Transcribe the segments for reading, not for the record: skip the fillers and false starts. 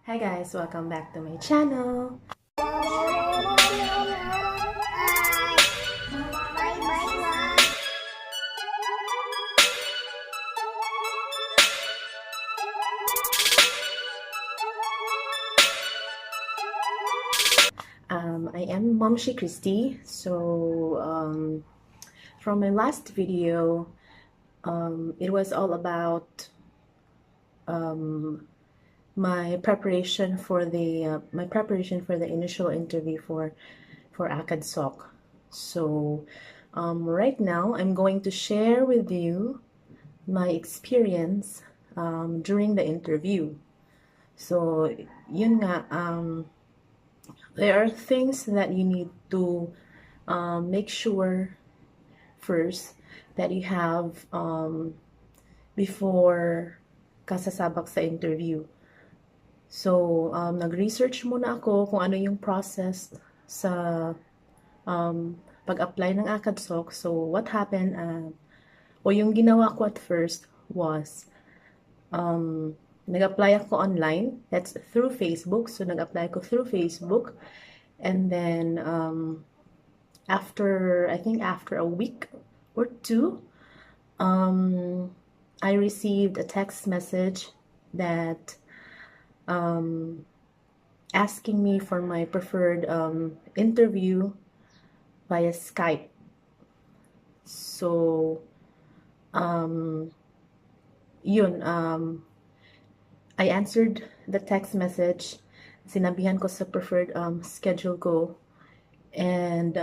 Hi guys, welcome back to my channel. I am Momshie Christie. From my last video, it was all about my preparation for the initial interview for Acadsoc. So right now, I'm going to share with you my experience during the interview. So yun nga, there are things that you need to make sure first that you have before kasasabak sa interview. So, nag-research muna ako kung ano yung process sa pag-apply ng Acadsoc. So, what happened, o yung ginawa ko at first was, nag-apply ako online. That's through Facebook. So, nag-apply ko through Facebook. And then, I think after a week or two, I received a text message that asking me for my preferred interview via Skype. So, I answered the text message. Sinabihan ko sa preferred schedule ko. And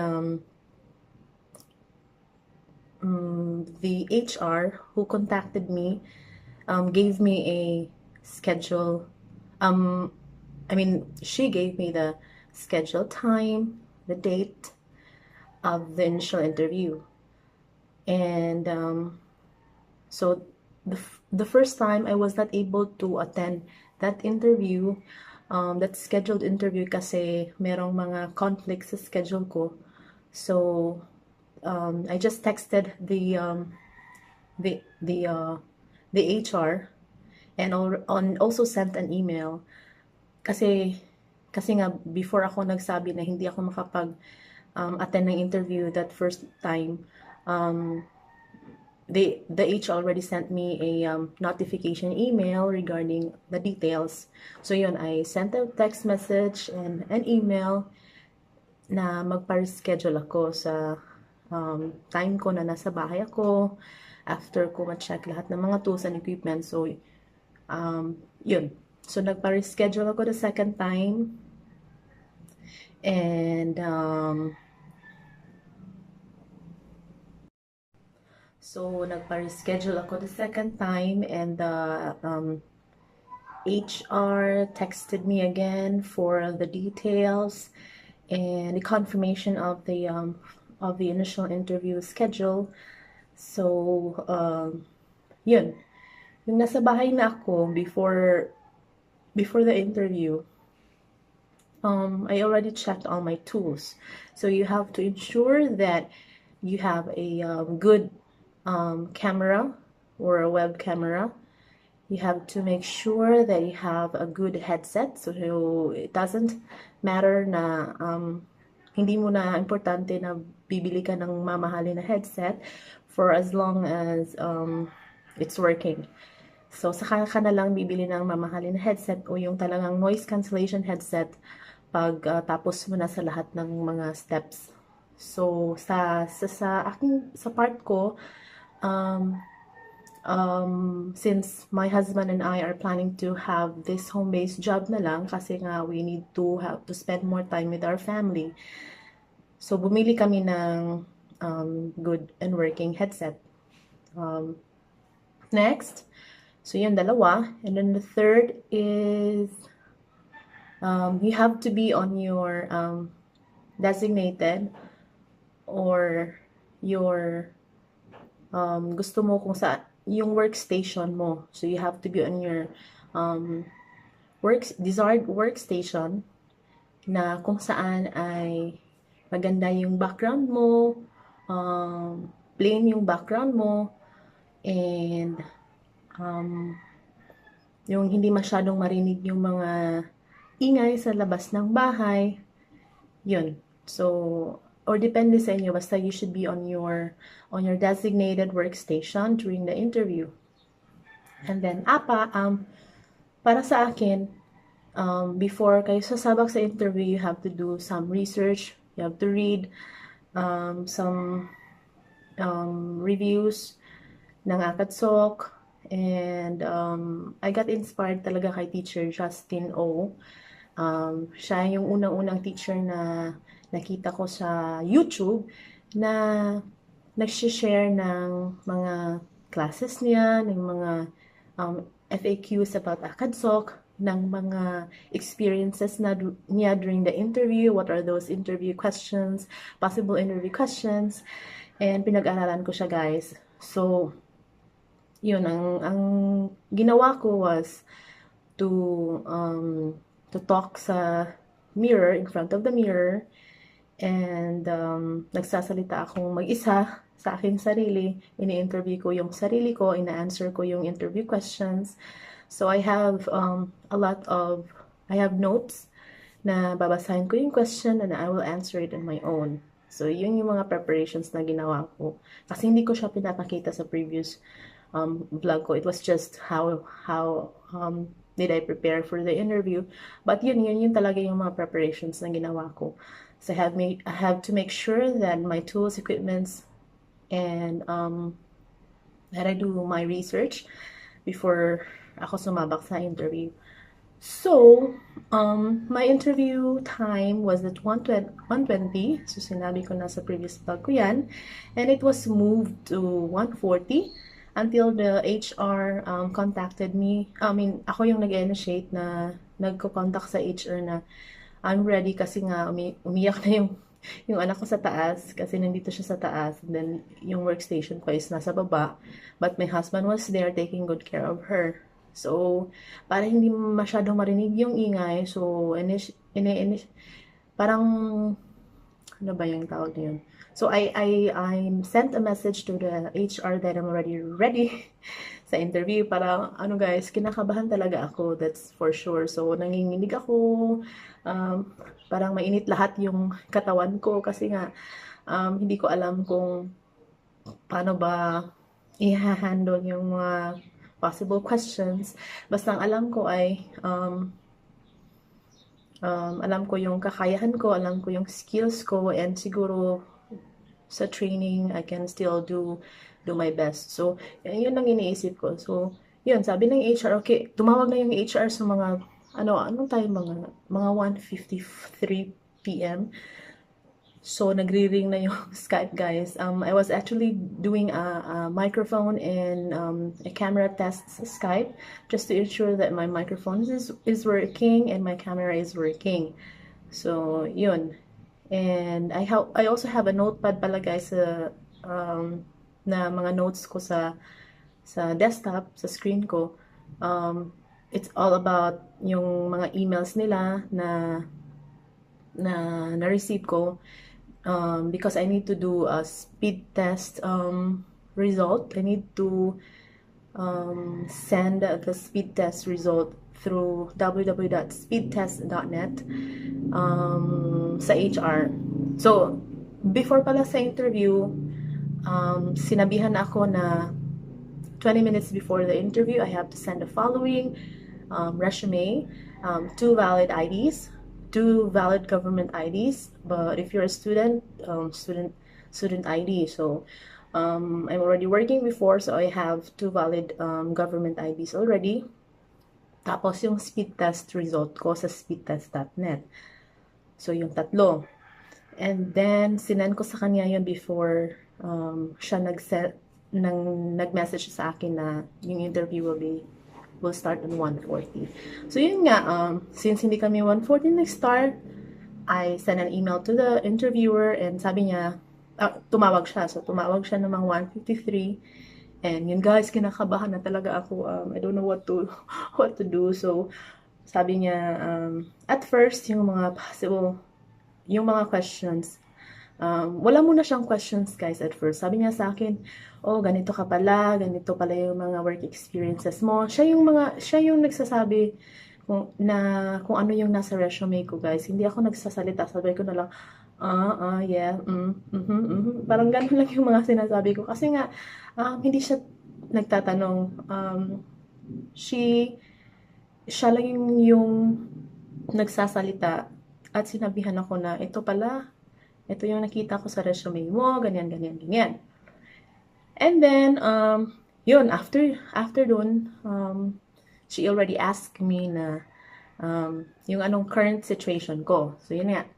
the HR who contacted me gave me a schedule. She gave me the schedule time, the date of the initial interview. And so the first time I was not able to attend that interview, that scheduled interview kasi merong mga conflicts sa schedule ko. So I just texted the HR and also sent an email kasi nga before ako nagsabi na hindi ako makapag attend ng interview that first time, the HR already sent me a notification email regarding the details. So yun, I sent a text message and an email na magpa-reschedule ako sa time ko na nasa bahay ako after ko ma-check lahat ng mga tools and equipment. So yun. So nagpa-reschedule ako the second time. And so nagpa-reschedule ako the second time, and the HR texted me again for the details and the confirmation of the initial interview schedule. So yun. Yung nasa bahay na ako before the interview, I already checked all my tools. So you have to ensure that you have a good camera or a web camera. You have to make sure that you have a good headset. So it doesn't matter na hindi mo na importante na bibili ka ng mamahalin na headset for as long as it's working. So saka ka na lang bibili ng mamahalin na headset o yung talagang noise cancellation headset pag tapos mo na sa lahat ng mga steps. So sa part ko, since my husband and I are planning to have this home-based job na lang kasi nga we need to have to spend more time with our family. So bumili kami ng good and working headset. Next, so yun, dalawa. And then the third is you have to be on your designated or your gusto mo kung sa yung workstation mo. So you have to be on your desired workstation na kung saan ay maganda yung background mo, plain yung background mo, and yung hindi masyadong marinig yung mga ingay sa labas ng bahay. Yun. So, or depende sa inyo, basta you should be on your designated workstation during the interview. And then, para sa akin, before kayo sasabak sa interview, you have to do some research, you have to read some reviews ng Acadsoc, and I got inspired talaga kay Teacher Justin O. Siya yung unang-unang teacher na nakita ko sa YouTube na nag-share ng mga classes niya, ng mga FAQs about Acadsoc, ng mga experiences niya during the interview, what are those interview questions, possible interview questions, and pinag-aralan ko siya, guys. So, yun, ang ginawa ko was to talk sa mirror, in front of the mirror, and nagsasalita akong mag-isa sa aking sarili. Ini-interview ko yung sarili ko, ina-answer ko yung interview questions. So I have I have notes na babasahin ko yung question and I will answer it on my own. So yun yung mga preparations na ginawa ko. Kasi hindi ko siya pinapakita sa previous vlog ko. It was just how did I prepare for the interview. But yun talaga yung mga preparations na ginawa ko. So I have to make sure that my tools, equipments, and that I do my research before ako sumabak sa interview. So, my interview time was at 1:20. So, sinabi ko na sa previous vlog ko yan. And it was moved to 1:40 until the HR contacted me. I mean, ako yung nag-initiate na nagko-contact sa HR na I'm ready kasi nga umiyak na yung anak ko sa taas kasi nandito siya sa taas, and then yung workstation ko is nasa baba, but my husband was there taking good care of her. So, para hindi masyadong marinig yung ingay, so parang ano ba yung tawag na yun? So I sent a message to the HR that I'm already ready sa interview. Para ano, guys, kinakabahan talaga ako, that's for sure. So nanginginig ako, parang mainit lahat yung katawan ko kasi nga hindi ko alam kung paano ba i-handle yung mga possible questions. Basta ang alam ko ay alam ko yung kakayahan ko, alam ko yung skills ko, and siguro sa training I can still do my best. So yun ang iniisip ko. So yun, sabi ng HR, okay, tumawag na yung HR sa mga anong time, mga 1:53 p.m. So, nagri-ring na yung Skype, guys. I was actually doing a microphone and a camera test sa Skype just to ensure that my microphone is working and my camera is working. So, yun. And I also have a notepad pala, guys, na mga notes ko sa desktop, sa screen ko. It's all about yung mga emails nila na receive ko. Because I need to do a speed test result. I need to send the speed test result through www.speedtest.net sa HR. So, before pala sa interview, sinabihan ako na 20 minutes before the interview, I have to send the following resume, 2 valid IDs, 2 valid government IDs, but if you're a student, student ID. So I'm already working before, so I have 2 valid government IDs already. Tapos yung speed test result ko sa speedtest.net. So yung tatlo. And then sinend ko sa kanya yun before siya nag-message sa akin na yung interview will start on 1:40. So yun nga, since hindi kami 1:40 nag-start, I sent an email to the interviewer and sabi niya, tumawag siya. So tumawag siya namang 1:53. And yun, guys, kinakabahan na talaga ako. I don't know what to do. So sabi niya, at first, yung mga questions, Wala muna siyang questions guys at first. Sabi niya sa akin, oh, ganito ka pala, ganito pala yung mga work experiences mo. Siya yung nagsasabi kung ano yung nasa resume ko guys. Hindi ako nagsasalita. Sabi ko na lang, yeah, Parang ganun lang yung mga sinasabi ko. Kasi nga, hindi siya nagtatanong. Siya lang yung nagsasalita at sinabihan ako na ito pala, ito yung nakita ko sa resume mo, ganyan, ganyan, ganyan. And then, yun, after dun, she already asked me na yung anong current situation ko. So, yun nga.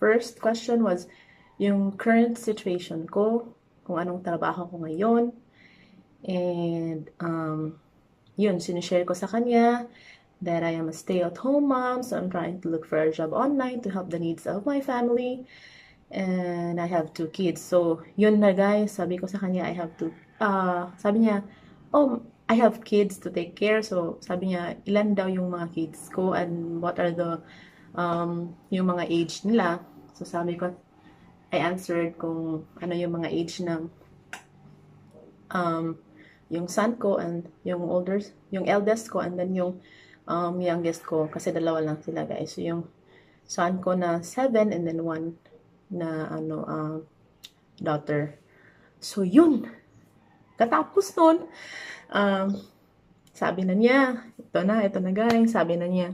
First question was yung current situation ko, kung anong trabaho ko ngayon. And, yun, sinishare ko sa kanya that I am a stay-at-home mom, so I'm trying to look for a job online to help the needs of my family. And I have 2 kids. So, yun na guys, sabi ko sa kanya, sabi niya, oh, I have kids to take care. So, sabi niya, ilan daw yung mga kids ko and what are the, yung mga age nila. So, sabi ko, I answered kung ano yung mga age ng, yung son ko and yung eldest ko and then yung youngest ko. Kasi dalawa lang sila guys. So, yung son ko na 7 and then 1 na daughter. So, yun. Katapos nun, sabi na niya, ito na guys, sabi na niya,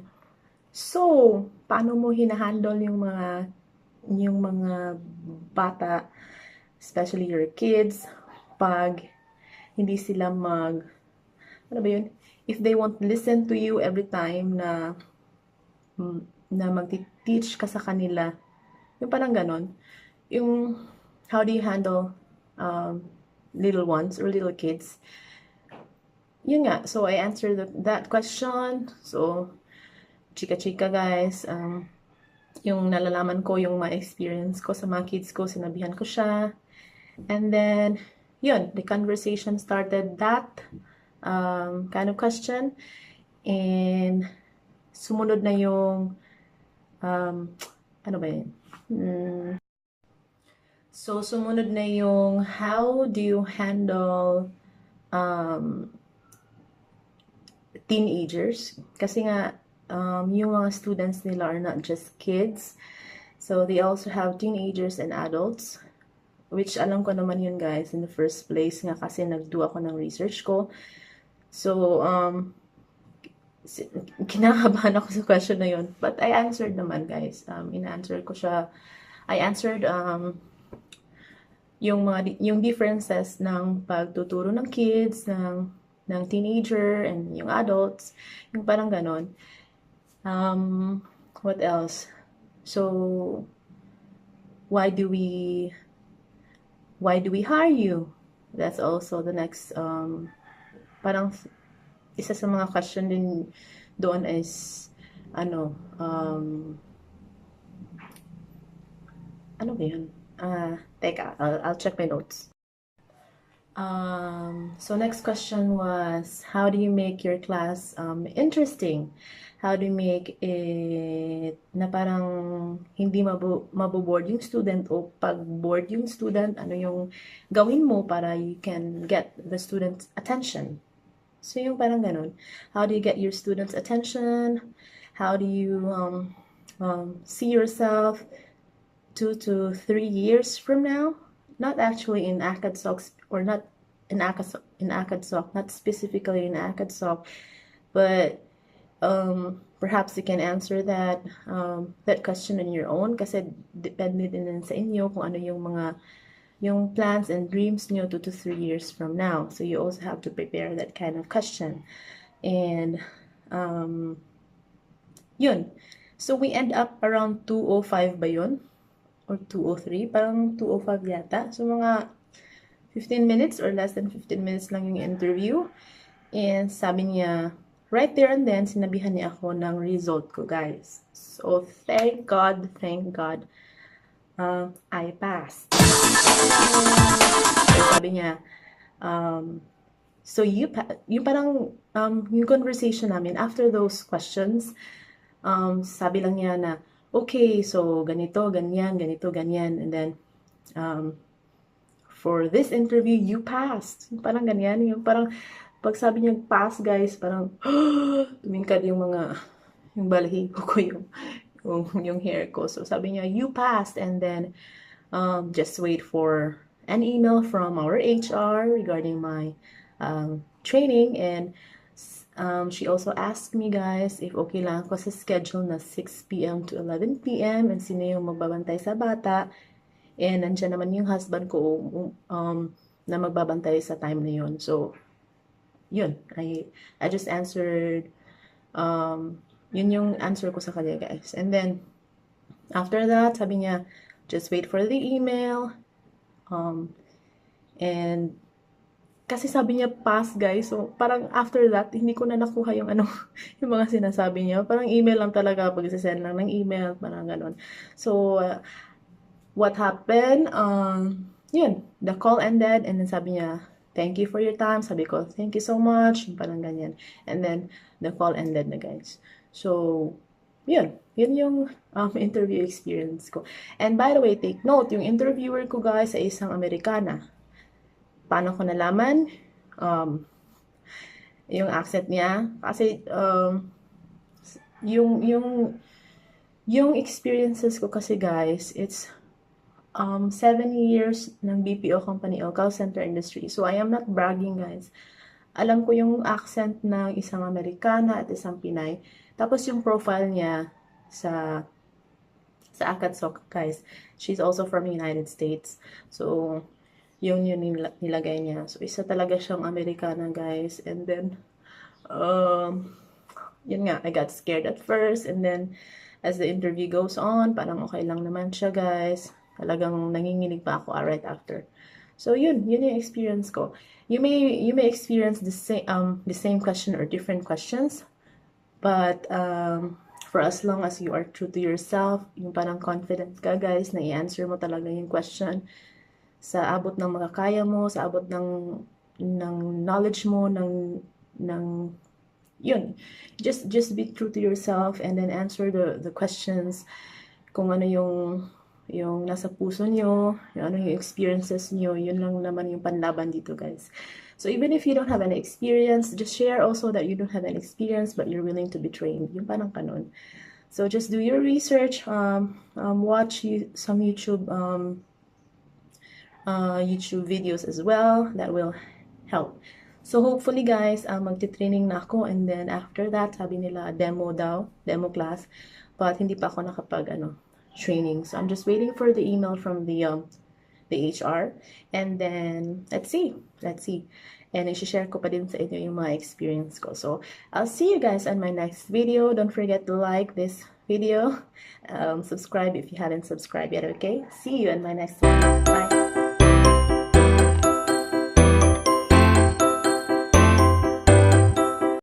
so, paano mo hinahandle yung mga bata, especially your kids, pag hindi sila ano ba yun? If they won't listen to you every time na magti-teach ka sa kanila, yung parang ganon, yung how do you handle little ones or little kids. Yun nga, so I answered that question. So, chika-chika guys, yung nalalaman ko, yung ma-experience ko sa mga kids ko, sinabihan ko siya. And then, yun, the conversation started that kind of question. And, sumunod na yung, ano ba yun? So, sumunod na yung how do you handle teenagers? Kasi nga, yung mga students nila are not just kids. So, they also have teenagers and adults. Which, alam ko naman yun guys, in the first place nga kasi nag-do ako ng research ko. So, kinakabahan ako sa question na yun. But I answered naman guys. I answered yung differences ng pagtuturo ng kids, ng teenager, and yung adults, yung parang ganon. What else? So, why do we hire you? That's also the next, parang isa sa mga question din doon is, ano ba yun? Teka, I'll check my notes. So next question was, how do you make your class interesting? How do you make it na parang hindi maboboard yung student o pag bored yung student, ano yung gawin mo para you can get the student's attention? So yung parang ganun. How do you get your students' attention? How do you see yourself 2 to 3 years from now? Not actually in Acadsoc or not in Acadsoc, not specifically in Acadsoc, but perhaps you can answer that question on your own kasi depende din sa inyo kung ano yung plans and dreams nyo 2 to 3 years from now. So you also have to prepare that kind of question. And yun. So we end up around 2:05 ba yun? Or 2:03? Parang 2:05 yata. So mga 15 minutes or less than 15 minutes lang yung interview. And sabi niya, right there and then, sinabihan niya ako ng result ko, guys. So, thank God, I passed. So, sabi niya, so yung parang, yung conversation namin, after those questions, sabi lang niya na, okay, so ganito, ganyan, and then, for this interview, you passed. Parang ganyan. Yung parang, pag sabi niya pass, guys, parang, tumingkad yung balahibo ko, yung hair ko. So, sabi niya, you passed. And then, just wait for an email from our HR regarding my training. And she also asked me, guys, if okay lang ako sa schedule na 6 p.m. to 11 p.m. and sino yung magbabantay sa bata. And nandiyan naman yung husband ko na magbabantay sa time na yun. So, yun. I just answered, yun yung answer ko sa kanya, guys. And then, after that, sabi niya, just wait for the email. And kasi sabi niya pass, guys. So parang after that, hindi ko na nakuha yung yung mga sinasabi niya. Parang email lang talaga, pag-send lang ng email, parang ganun. So what happened? Yun, the call ended and then sabi niya, thank you for your time. Sabi ko, thank you so much. Parang ganyan. And then the call ended na, guys. So yun yung interview experience ko. And by the way, take note, yung interviewer ko, guys, ay isang Amerikana. Paano ko nalaman? Yung accent niya. Kasi, yung experiences ko kasi, guys, it's 7 years ng BPO company o call center industry. So, I am not bragging, guys. Alam ko yung accent ng isang Amerikana at isang Pinay. Tapos yung profile niya sa Acadsoc, guys. She's also from United States. So, yun nilagay niya. So, isa talaga siyang Amerikana, guys. And then, yun nga, I got scared at first. And then, as the interview goes on, parang okay lang naman siya, guys. Talagang nanginginig pa ako right after. So, yun yung experience ko. You may experience the same question or different questions. But, for as long as you are true to yourself, yung parang confident ka, guys, na i-answer mo talaga yung question sa abot ng makakaya mo, sa abot ng knowledge mo, yun. Just be true to yourself and then answer the questions kung ano yung nasa puso nyo, ano yung experiences nyo, yun lang naman yung panlaban dito, guys. So even if you don't have any experience, just share also that you don't have any experience but you're willing to be trained. Yung parang kanon. So just do your research, watch some YouTube videos as well. That will help. So hopefully, guys, magti-training na ako and then after that, sabi nila demo class. But hindi pa ako nakapag training. So I'm just waiting for the email from the HR and then let's see. And i-share ko pa din sa inyo yung mga experience ko. So I'll see you guys on my next video. Don't forget to like this video. Subscribe if you haven't subscribed yet, okay? See you in my next one. Bye.